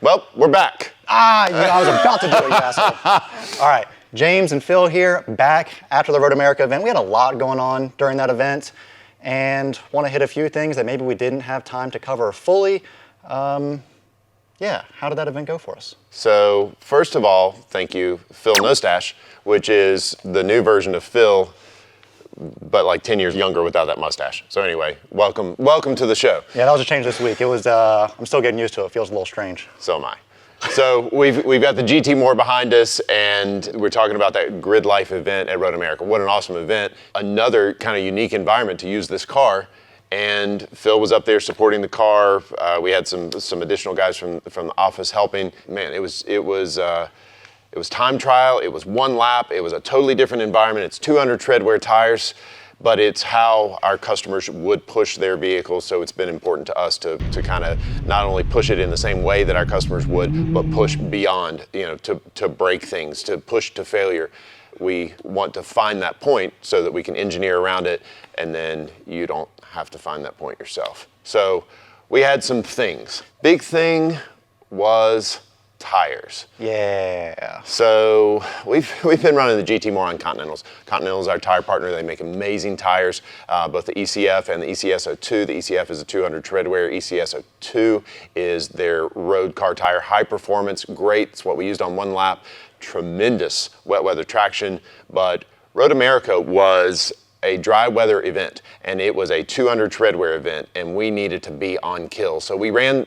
Well, we're back. I was about to do it, you asshole. All right, James and Phil here, back after the Road America event. We had a lot going on during that event and want to hit a few things that maybe we didn't have time to cover fully. Yeah, how did that event go for us? So, first of all, thank you, Phil Nostache, which is the new version of Phil, but like 10 years younger without that mustache. So anyway, welcome to the show. Yeah, that was a change this week. It was, I'm still getting used to it. It feels a little strange. So am I. So we've got the GTMore behind us, and we're talking about that Gridlife event at Road America. What an awesome event. Another kind of unique environment to use this car. And Phil was up there supporting the car. We had some additional guys from the office helping. Man, it was time trial, it was one lap, it was a totally different environment. It's 200 treadwear tires, but it's how our customers would push their vehicles. So it's been important to us to kind of not only push it in the same way that our customers would, but push beyond, to break things, to push to failure. We want to find that point so that we can engineer around it, and then you don't have to find that point yourself. So we had some things. Big thing was tires. Yeah. So we've been running the GTMore on Continentals. Continental is our tire partner. They make amazing tires, both the ECF and the ECS02. The ECF is a 200 treadwear. ECS02 is their road car tire. High performance, great. It's what we used on one lap. Tremendous wet weather traction. But Road America was a dry weather event, and it was a 200 treadwear event, and we needed to be on kill. So we ran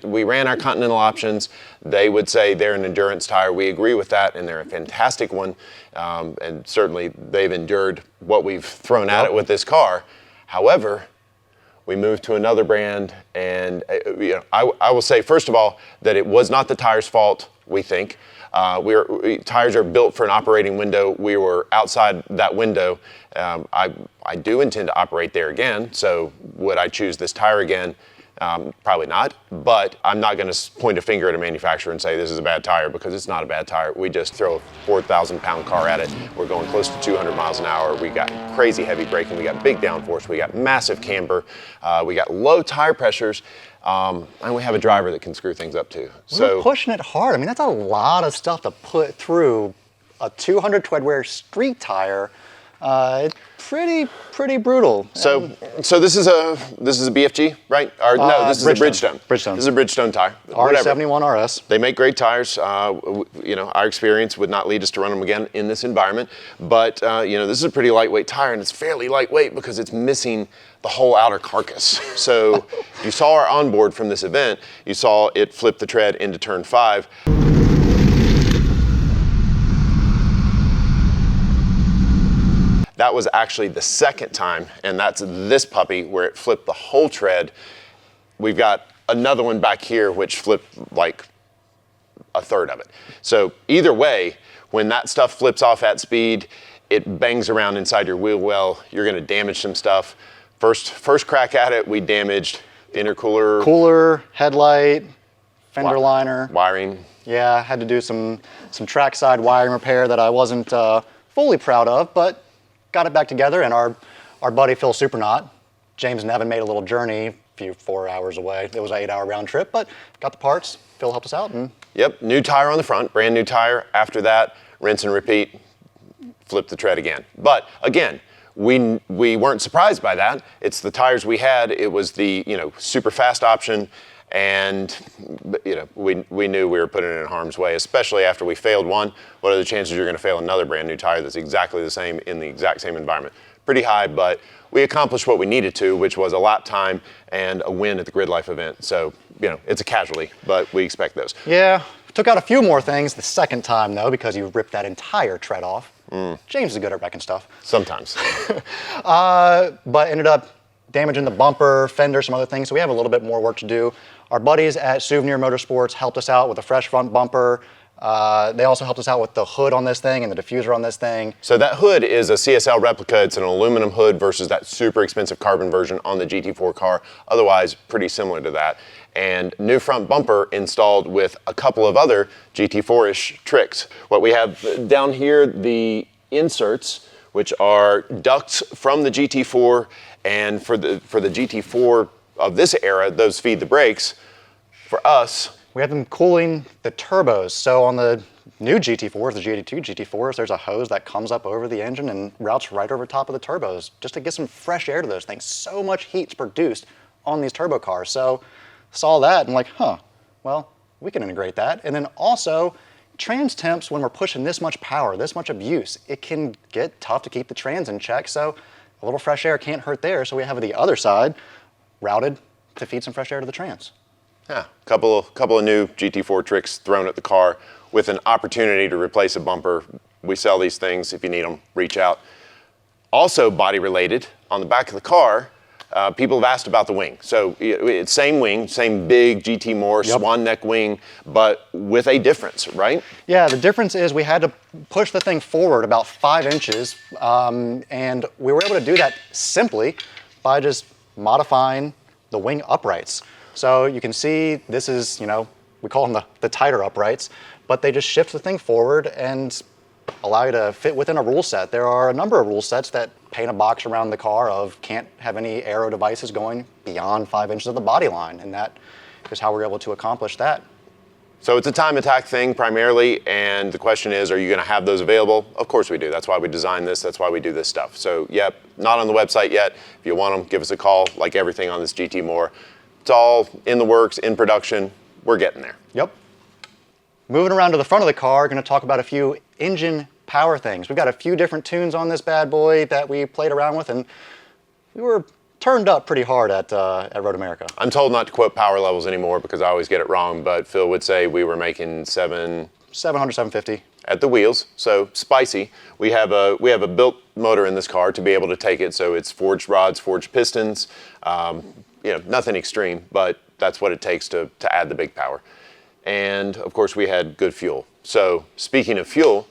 our Continental options. They would say they're an endurance tire. We agree with that, and they're a fantastic one. And certainly they've endured what we've thrown at it with this car. However, we moved to another brand, and I will say, first of all, that it was not the tire's fault, we think. Tires are built for an operating window. We were outside that window. I do intend to operate there again, so would I choose this tire again? Probably not, but I'm not going to point a finger at a manufacturer and say this is a bad tire, because it's not a bad tire. We just throw a 4,000-pound car at it. We're going close to 200 miles an hour. We got crazy heavy braking. We got big downforce. We got massive camber. We got low tire pressures. And we have a driver that can screw things up too. We're pushing it hard. I mean, that's a lot of stuff to put through a 200 treadwear street tire. It's pretty brutal. So this is a BFG, right? Or no, this is a Bridgestone. Bridgestone. This is a Bridgestone tire. R71 RS. They make great tires. Our experience would not lead us to run them again in this environment. But this is a pretty lightweight tire, and it's fairly lightweight because it's missing the whole outer carcass. So if you saw our onboard from this event, you saw it flip the tread into turn 5. That was actually the second time, and that's this puppy where it flipped the whole tread. We've got another one back here which flipped like a third of it. So either way, when that stuff flips off at speed, it bangs around inside your wheel well. You're gonna damage some stuff. First crack at it, we damaged intercooler. Cooler, headlight, fender liner. Wiring. Yeah, I had to do some trackside wiring repair that I wasn't fully proud of, but got it back together, and our buddy Phil Supernaut, James and Evan made a little journey, 4 hours away. It was an 8-hour round trip, but got the parts. Phil helped us out. Yep, new tire on the front, brand new tire. After that, rinse and repeat, flip the tread again. But again, we weren't surprised by that. It's the tires we had. It was the super fast option, and we knew we were putting it in harm's way, especially after we failed one. What are the chances you're going to fail another brand new tire that's exactly the same in the exact same environment? Pretty high, but we accomplished what we needed to, which was a lap time and a win at the Gridlife event. So it's a casualty, but we expect those. Yeah, took out a few more things the second time though, because you ripped that entire tread off. James is good at wrecking stuff. Sometimes. But ended up damaging the bumper, fender, some other things, so we have a little bit more work to do. Our buddies at Souvenir Motorsports helped us out with a fresh front bumper. They also helped us out with the hood on this thing and the diffuser on this thing. So that hood is a CSL replica. It's an aluminum hood versus that super expensive carbon version on the GT4 car. Otherwise, pretty similar to that. And new front bumper installed with a couple of other GT4-ish tricks. What we have down here, the inserts, which are ducts from the GT4, and for the GT4 of this era, those feed the brakes. For us, We have them cooling the turbos. So on the new GT4s, the G82 GT4s, there's a hose that comes up over the engine and routes right over top of the turbos just to get some fresh air to those things. So much heat's produced on these turbo cars. So saw that and like, well, we can integrate that. And then also, trans temps, when we're pushing this much power, this much abuse, it can get tough to keep the trans in check. So a little fresh air can't hurt there. So we have the other side routed to feed some fresh air to the trans. Yeah, couple of new GT4 tricks thrown at the car with an opportunity to replace a bumper. We sell these things. If you need them, reach out. Also body related, on the back of the car, people have asked about the wing. So it's same wing, same big GTMore swan neck wing, but with a difference, right? Yeah, the difference is we had to push the thing forward about 5 inches, and we were able to do that simply by just modifying the wing uprights. So you can see this is, we call them the tighter uprights, but they just shift the thing forward and allow you to fit within a rule set. There are a number of rule sets that paint a box around the car of can't have any aero devices going beyond 5 inches of the body line, and that is how we're able to accomplish that. So it's a time attack thing primarily, and the question is, are you going to have those available? Of course we do. That's why we designed this. That's why we do this stuff. So yep, not on the website yet. If you want them, give us a call. Like everything on this GTMore, it's all in the works, in production. We're getting there. Yep. Moving around to the front of the car, going to talk about a few engine power things. We've got a few different tunes on this bad boy that we played around with, and we were turned up pretty hard at Road America. I'm told not to quote power levels anymore because I always get it wrong, but Phil would say we were making 700, 750 at the wheels, so spicy. We have a built motor in this car to be able to take it, so it's forged rods, forged pistons, nothing extreme, but that's what it takes to add the big power. And of course we had good fuel. So speaking of fuel,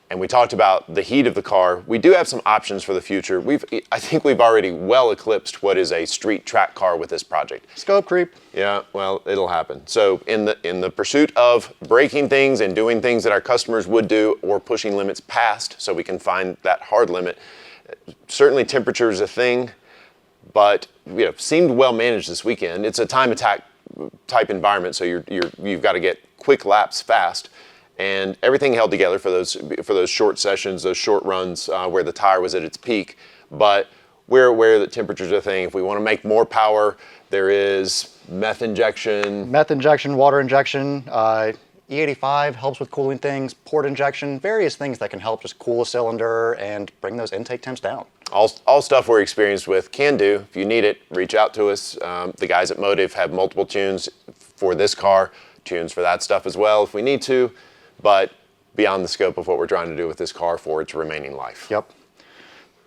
and we talked about the heat of the car, we do have some options for the future. I think we've already well eclipsed what is a street track car with this project. Scope creep. Yeah, well, it'll happen. So in the pursuit of breaking things and doing things that our customers would do or pushing limits past so we can find that hard limit, certainly temperature is a thing, but seemed well managed this weekend. It's a time attack type environment, so you've got to get quick laps fast, and everything held together for those short sessions, those short runs where the tire was at its peak. But we're aware that temperature's a thing. If we want to make more power, there is meth injection, water injection. E85 helps with cooling things, port injection, various things that can help just cool a cylinder and bring those intake temps down. All stuff we're experienced with, can do. If you need it, reach out to us. The guys at Motive have multiple tunes for this car, tunes for that stuff as well if we need to, but beyond the scope of what we're trying to do with this car for its remaining life. Yep.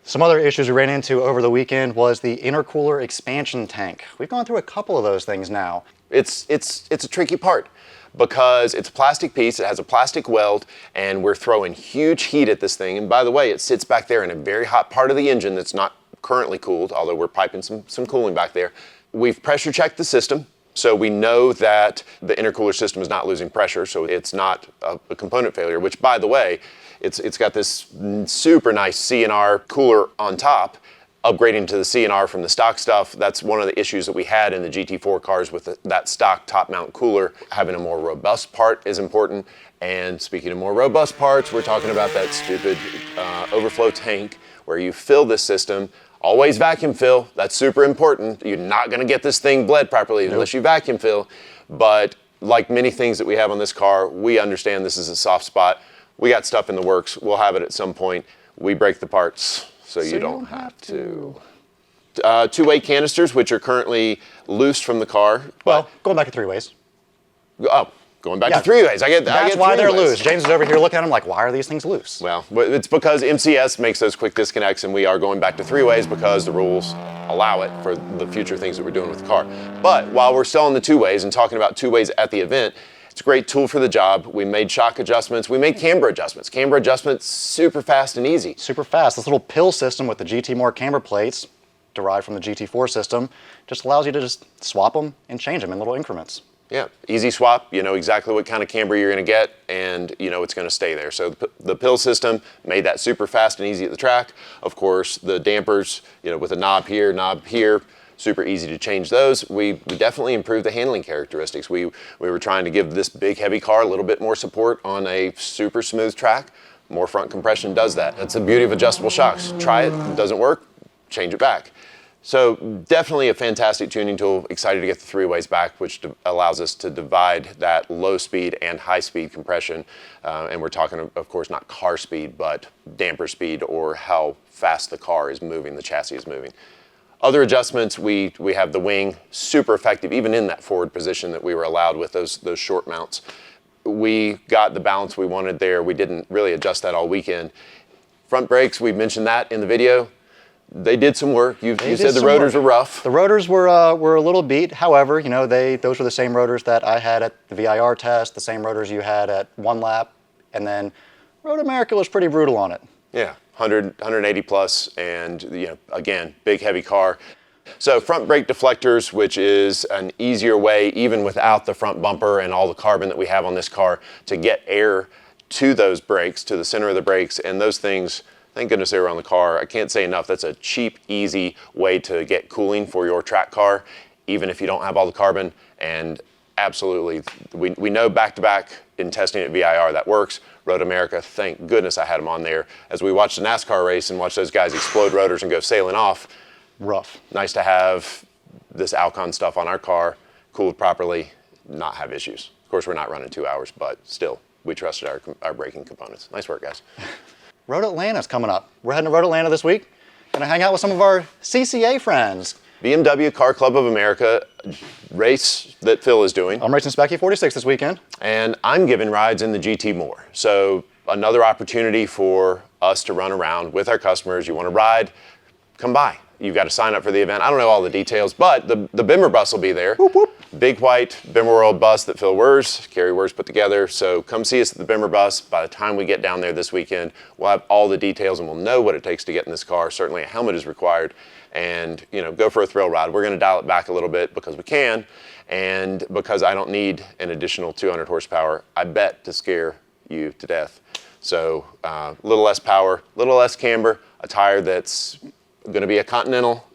Some other issues we ran into over the weekend was the intercooler expansion tank. We've gone through a couple of those things now. It's a tricky part, because it's a plastic piece, it has a plastic weld, and we're throwing huge heat at this thing. And by the way, it sits back there in a very hot part of the engine that's not currently cooled, although we're piping some cooling back there. We've pressure checked the system, so we know that the intercooler system is not losing pressure, so it's not a component failure, which, by the way, it's got this super nice C&R cooler on top. Upgrading to the C&R from the stock stuff, that's one of the issues that we had in the GT4 cars with that stock top mount cooler. Having a more robust part is important. And speaking of more robust parts, we're talking about that stupid overflow tank where you fill this system. Always vacuum fill, that's super important. You're not gonna get this thing bled properly unless you vacuum fill. But like many things that we have on this car, we understand this is a soft spot. We got stuff in the works, we'll have it at some point. We break the parts. So you don't have to. Two-way canisters, which are currently loose from the car. Well, going back to three ways. Oh, going back to three ways. That's why they're loose. James is over here looking at them like, why are these things loose? Well, it's because MCS makes those quick disconnects, and we are going back to three ways because the rules allow it for the future things that we're doing with the car. But while we're still on the two ways and talking about two ways at the event, it's a great tool for the job. We made shock adjustments. We made camber adjustments. Camber adjustments, super fast and easy. Super fast. This little pill system with the GTMore camber plates, derived from the GT4 system, just allows you to just swap them and change them in little increments. Yeah, easy swap. You know exactly what kind of camber you're going to get, and you know it's going to stay there. So the pill system made that super fast and easy at the track. Of course, the dampers, with a knob here, super easy to change those. We definitely improved the handling characteristics. We were trying to give this big heavy car a little bit more support on a super smooth track. More front compression does that. That's the beauty of adjustable shocks. Try it, doesn't work, change it back. So definitely a fantastic tuning tool. Excited to get the 3-ways back, which allows us to divide that low speed and high speed compression. And we're talking, of course, not car speed, but damper speed, or how fast the car is moving, the chassis is moving. Other adjustments, we have the wing, super effective, even in that forward position that we were allowed with those short mounts. We got the balance we wanted there. We didn't really adjust that all weekend. Front brakes, we mentioned that in the video. They did some work. You said the rotors were rough. The rotors were a little beat. However, you know, those were the same rotors that I had at the VIR test, the same rotors you had at one lap, and then Road America was pretty brutal on it. Yeah, 180 plus, and you know, again, big heavy car. So front brake deflectors, which is an easier way, even without the front bumper and all the carbon that we have on this car, to get air to those brakes, to the center of the brakes, and those things. Thank goodness they were on the car. I can't say enough. That's a cheap, easy way to get cooling for your track car, even if you don't have all the carbon. And absolutely, we know back-to-back in testing at VIR that works. Road America, thank goodness I had them on there. As we watched the NASCAR race and watched those guys explode rotors and go sailing off, rough. Nice to have this Alcon stuff on our car, cooled properly, not have issues. Of course, we're not running 2 hours, but still, we trusted our braking components. Nice work, guys. Road Atlanta's coming up. We're heading to Road Atlanta this week. Gonna hang out with some of our CCA friends. BMW Car Club of America race that Phil is doing. I'm racing Specky 46 this weekend. And I'm giving rides in the GTMore. So another opportunity for us to run around with our customers. You want to ride, come by. You've got to sign up for the event. I don't know all the details, but the Bimmer bus will be there. Whoop, whoop. Big white BimmerWorld bus that Phil Carrie Wurz put together. So come see us at the Bimmer bus. By the time we get down there this weekend, we'll have all the details and we'll know what it takes to get in this car. Certainly a helmet is required, and you know, go for a thrill ride. We're going to dial it back a little bit because we can, and because I don't need an additional 200 horsepower, I bet, to scare you to death. So a little less power, a little less camber, a tire that's going to be a Continental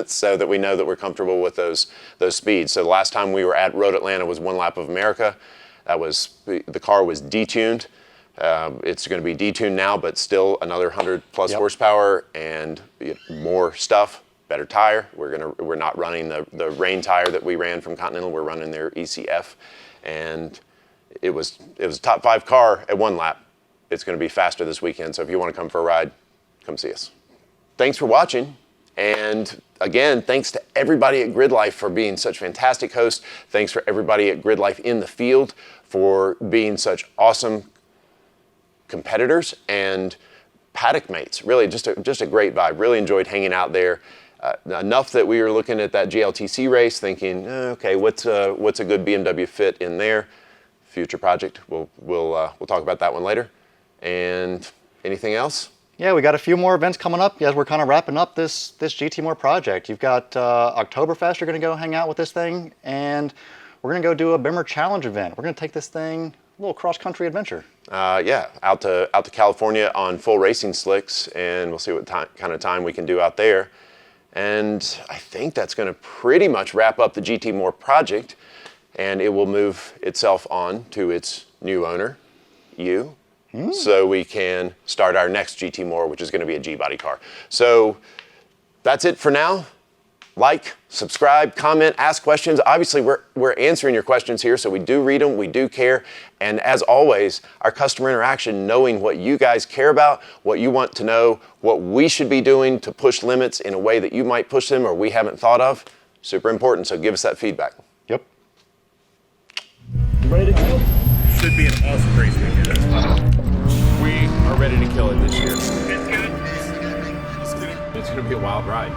so that we know that we're comfortable with those speeds. So the last time we were at Road Atlanta was one lap of America. The car was detuned. It's going to be detuned now, but still another 100 plus horsepower and more stuff, better tire. We're not running the rain tire that we ran from Continental. We're running their ECF, and it was a top 5 car at one lap. It's going to be faster this weekend. So if you want to come for a ride, come see us. Thanks for watching, and again, thanks to everybody at Gridlife for being such fantastic hosts. Thanks for everybody at Gridlife in the field for being such awesome competitors and paddock mates. Really, just a great vibe. Really enjoyed hanging out there. Enough that we were looking at that GLTC race, thinking, okay, what's a good BMW fit in there? Future project. We'll talk about that one later. And anything else? Yeah, we got a few more events coming up as we're kind of wrapping up this GTMore project. You've got Oktoberfest, you're going to go hang out with this thing, and we're going to go do a Bimmer Challenge event. We're going to take this thing a little cross-country adventure. Yeah, out to California on full racing slicks, and we'll see what kind of time we can do out there. And I think that's going to pretty much wrap up the GTMore project, and it will move itself on to its new owner, you. So we can start our next GTMore, which is going to be a G-body car. So that's it for now. Like, subscribe, comment, ask questions. Obviously, we're answering your questions here, so we do read them, we do care. And as always, our customer interaction, knowing what you guys care about, what you want to know, what we should be doing to push limits in a way that you might push them or we haven't thought of, super important. So give us that feedback. Yep. You ready to go? Should be an awesome race weekend. We are ready to kill it this year. It's good. It's going to be a wild ride.